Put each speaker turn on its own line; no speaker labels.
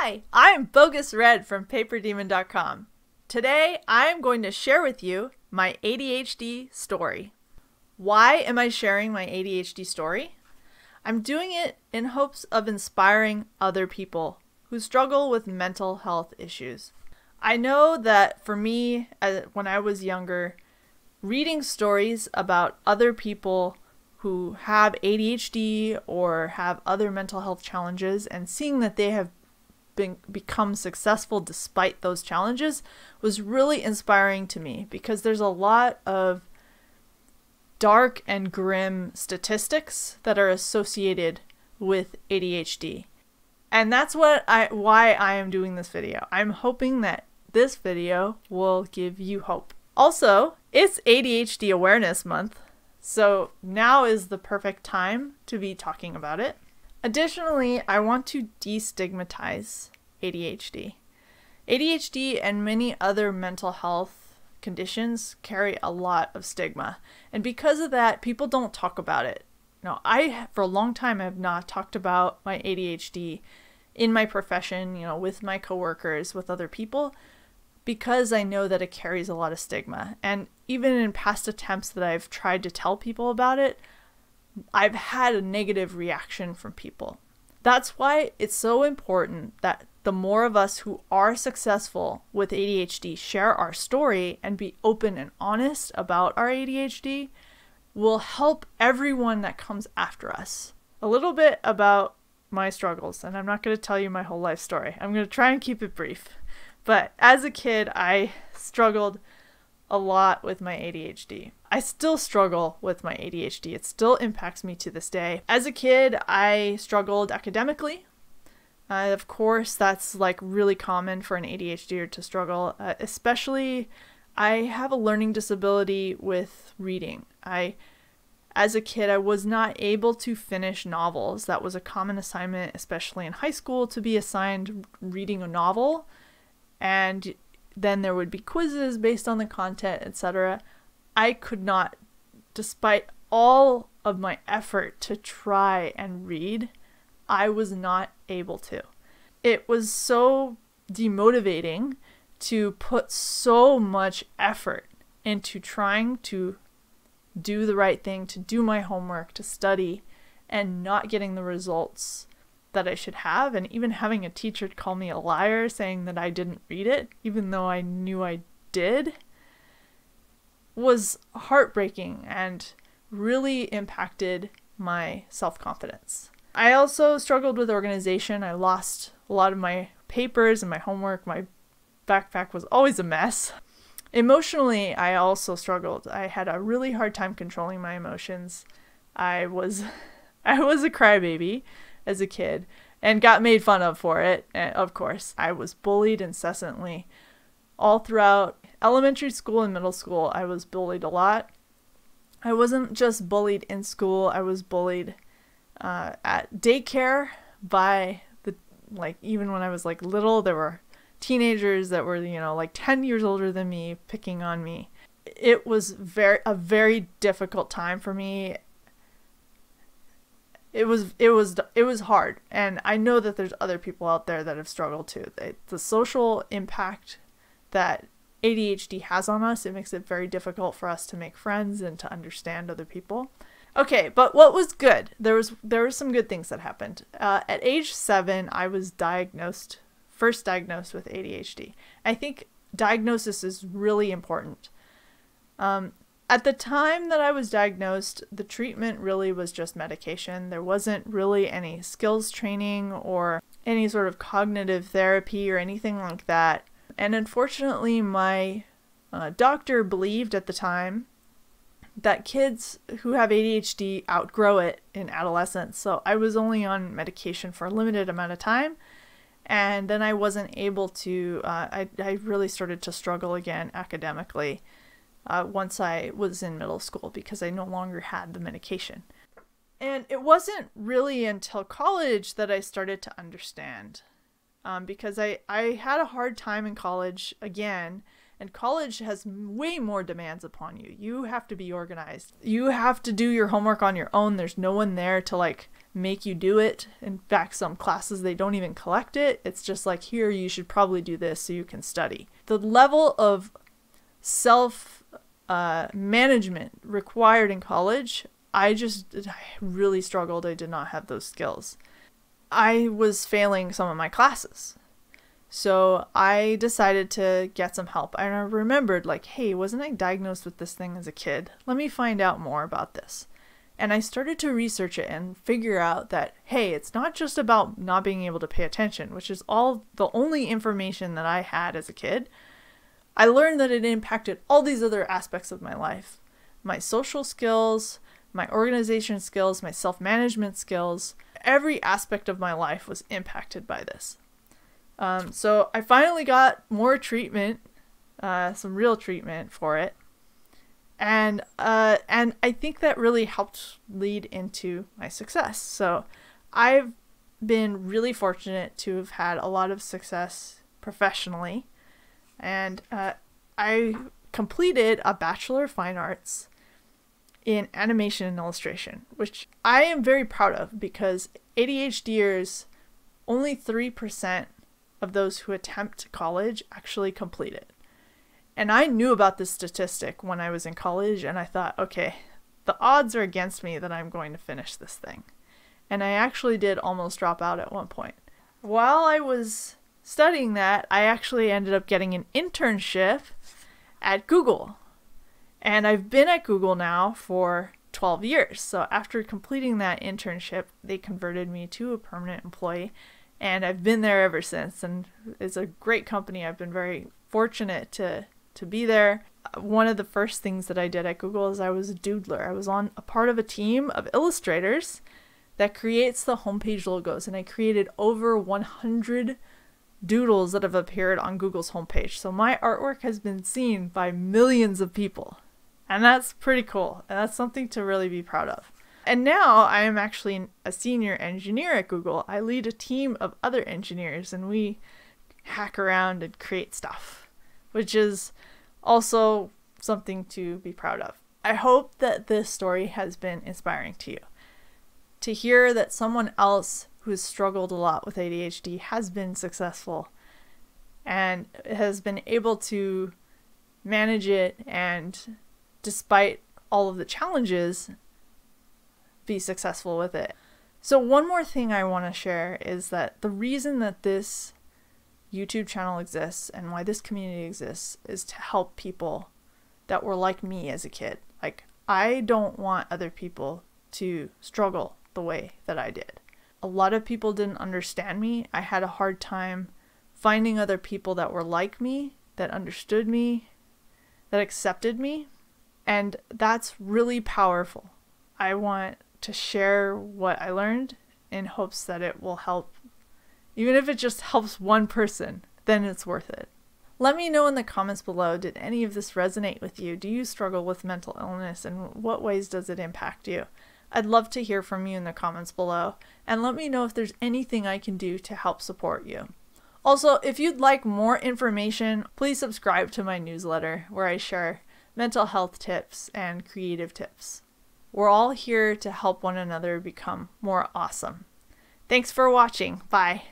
Hi, I'm Bogus Red from paperdemon.com. Today, I'm going to share with you my ADHD story. Why am I sharing my ADHD story? I'm doing it in hopes of inspiring other people who struggle with mental health issues. I know that for me, when I was younger, reading stories about other people who have ADHD or have other mental health challenges and seeing that they have become successful despite those challenges was really inspiring to me, because there's a lot of dark and grim statistics that are associated with ADHD. And that's why I am doing this video. I'm hoping that this video will give you hope. Also, it's ADHD Awareness Month, so now is the perfect time to be talking about it. Additionally, I want to destigmatize ADHD. ADHD and many other mental health conditions carry a lot of stigma, and because of that, people don't talk about it. Now, I, for a long time, have not talked about my ADHD in my profession, with my coworkers, with other people, because I know that it carries a lot of stigma. And even in past attempts that I've tried to tell people about it, I've had a negative reaction from people. That's why it's so important that the more of us who are successful with ADHD share our story and be open and honest about our ADHD will help everyone that comes after us. A little bit about my struggles, and I'm not going to tell you my whole life story. I'm going to try and keep it brief. But as a kid, I struggled a lot with my ADHD. I still struggle with my ADHD. It still impacts me to this day. As a kid, I struggled academically. Of course, that's like really common for an ADHDer to struggle. Especially, I have a learning disability with reading. As a kid, I was not able to finish novels. That was a common assignment, especially in high school, to be assigned reading a novel. And then there would be quizzes based on the content, etc. I could not, despite all of my effort to try and read, I was not able to. It was so demotivating to put so much effort into trying to do the right thing, to do my homework, to study, and not getting the results that I should have, and even having a teacher call me a liar saying that I didn't read it, even though I knew I did, was heartbreaking and really impacted my self-confidence. I also struggled with organization. I lost a lot of my papers and my homework. My backpack was always a mess. Emotionally, I also struggled. I had a really hard time controlling my emotions. I was a crybaby as a kid and got made fun of for it, of course. I was bullied incessantly. All throughout elementary school and middle school, I was bullied a lot. I wasn't just bullied in school, I was bullied at daycare by even when I was little, there were teenagers that were, 10 years older than me picking on me. It was a very difficult time for me. It was hard, and I know that there's other people out there that have struggled too. The social impact that ADHD has on us, it makes it very difficult for us to make friends and to understand other people. Okay, but what was good? There were some good things that happened. At age 7, I was first diagnosed with ADHD. I think diagnosis is really important. At the time that I was diagnosed, the treatment really was just medication. There wasn't really any skills training or any sort of cognitive therapy or anything like that. And unfortunately, my doctor believed at the time that kids who have ADHD outgrow it in adolescence. So I was only on medication for a limited amount of time. And then I wasn't able to, I really started to struggle again academically once I was in middle school, because I no longer had the medication. And it wasn't really until college that I started to understand, because I had a hard time in college again, And college has way more demands upon you. You have to be organized. You have to do your homework on your own. There's no one there to like make you do it. In fact, some classes, they don't even collect it. It's just like, here, you should probably do this so you can study. The level of self management required in college, I really struggled. I did not have those skills. I was failing some of my classes. So I decided to get some help. And I remembered like, hey, wasn't I diagnosed with this thing as a kid? Let me find out more about this. And I started to research it and figure out that, hey, it's not just about not being able to pay attention, which is the only information that I had as a kid. I learned that it impacted all these other aspects of my life. My social skills, my organization skills, my self-management skills. Every aspect of my life was impacted by this. So I finally got more treatment, some real treatment for it. And I think that really helped lead into my success. So I've been really fortunate to have had a lot of success professionally. And I completed a Bachelor of Fine Arts in animation and illustration, which I am very proud of because ADHDers, only 3% of those who attempt college actually complete it. And I knew about this statistic when I was in college, and I thought, okay, the odds are against me that I'm going to finish this thing. And I actually did almost drop out at one point. While I was studying that, I actually ended up getting an internship at Google. And I've been at Google now for 12 years. So after completing that internship, they converted me to a permanent employee. And I've been there ever since, and it's a great company. I've been very fortunate to be there. One of the first things that I did at Google is I was a doodler. I was on a part of a team of illustrators that creates the homepage logos, and I created over 100 doodles that have appeared on Google's homepage. So my artwork has been seen by millions of people, and that's pretty cool, and that's something to really be proud of. And now I am actually a senior engineer at Google. I lead a team of other engineers, and we hack around and create stuff, which is also something to be proud of. I hope that this story has been inspiring to you. To hear that someone else who has struggled a lot with ADHD has been successful and has been able to manage it, and despite all of the challenges, be successful with it. So one more thing I want to share is that the reason that this YouTube channel exists and why this community exists is to help people that were like me as a kid. Like, I don't want other people to struggle the way that I did. A lot of people didn't understand me. I had a hard time finding other people that were like me, that understood me, that accepted me. And that's really powerful. I want to share what I learned in hopes that it will help. Even if it just helps one person, then it's worth it. Let me know in the comments below, did any of this resonate with you? Do you struggle with mental illness, and what ways does it impact you? I'd love to hear from you in the comments below, and let me know if there's anything I can do to help support you. Also, if you'd like more information, please subscribe to my newsletter where I share mental health tips and creative tips. We're all here to help one another become more awesome. Thanks for watching. Bye.